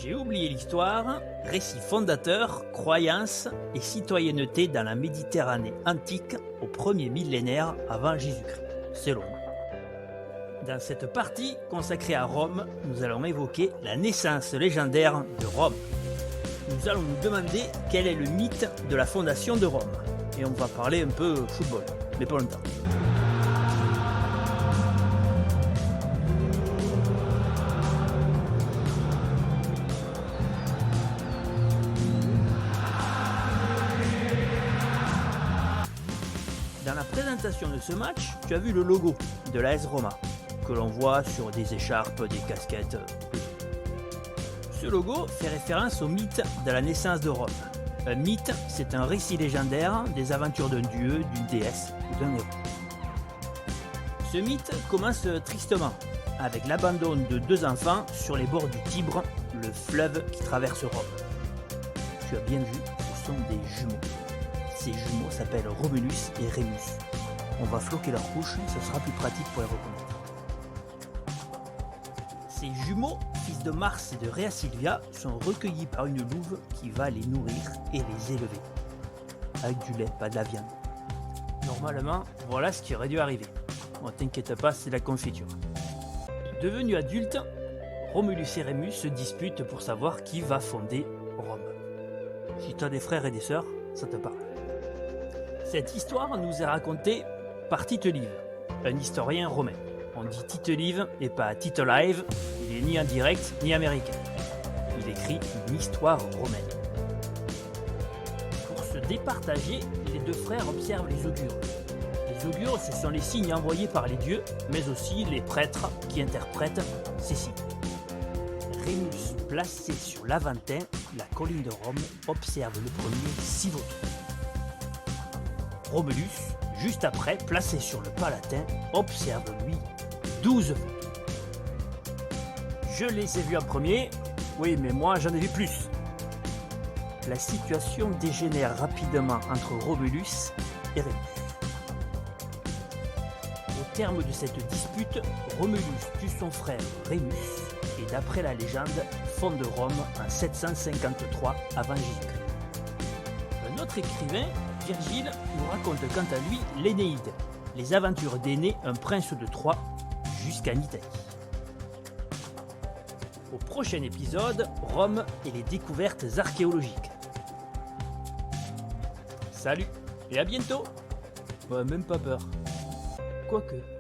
J'ai oublié l'histoire, récit fondateur, croyances et citoyenneté dans la Méditerranée antique au premier millénaire avant Jésus-Christ. C'est long. Dans cette partie consacrée à Rome, nous allons évoquer la naissance légendaire de Rome. Nous allons nous demander quel est le mythe de la fondation de Rome. Et on va parler un peu football, mais pas longtemps. Dans la présentation de ce match, tu as vu le logo de l'AS Roma, que l'on voit sur des écharpes, des casquettes. Ce logo fait référence au mythe de la naissance de Rome. Un mythe, c'est un récit légendaire des aventures d'un dieu, d'une déesse ou d'un héros. Ce mythe commence tristement, avec l'abandon de deux enfants sur les bords du Tibre, le fleuve qui traverse Rome. Tu as bien vu, ce sont des jumeaux. Ces jumeaux s'appellent Romulus et Rémus. On va floquer leurs couches, ce sera plus pratique pour les reconnaître. Ces jumeaux, fils de Mars et de Rhea Silvia, sont recueillis par une louve qui va les nourrir et les élever. Avec du lait, pas de la viande. Normalement, voilà ce qui aurait dû arriver. Bon, t'inquiète pas, c'est la confiture. Devenus adultes, Romulus et Rémus se disputent pour savoir qui va fonder Rome. Si t'as des frères et des sœurs, ça te parle. Cette histoire nous est racontée par Tite-Live, un historien romain. On dit Tite-Live et pas Tite-Live, il est ni indirect ni américain. Il écrit une histoire romaine. Pour se départager, les deux frères observent les augures. Les augures, ce sont les signes envoyés par les dieux, mais aussi les prêtres qui interprètent ces signes. Rémus, placé sur l'Aventin, la colline de Rome, observe le premier 6 vautours. Romulus, juste après, placé sur le Palatin, observe lui 12 vautours. Je les ai vus en premier, oui, mais moi j'en ai vu plus. La situation dégénère rapidement entre Romulus et Rémus. Au terme de cette dispute, Romulus tue son frère Rémus et d'après la légende, fonde Rome en 753 avant Jésus-Christ. Un autre écrivain, Virgile, nous raconte quant à lui l'Énéide, les aventures d'Énée, un prince de Troie, jusqu'en Italie. Au prochain épisode, Rome et les découvertes archéologiques. Salut et à bientôt. Même pas peur. Quoique.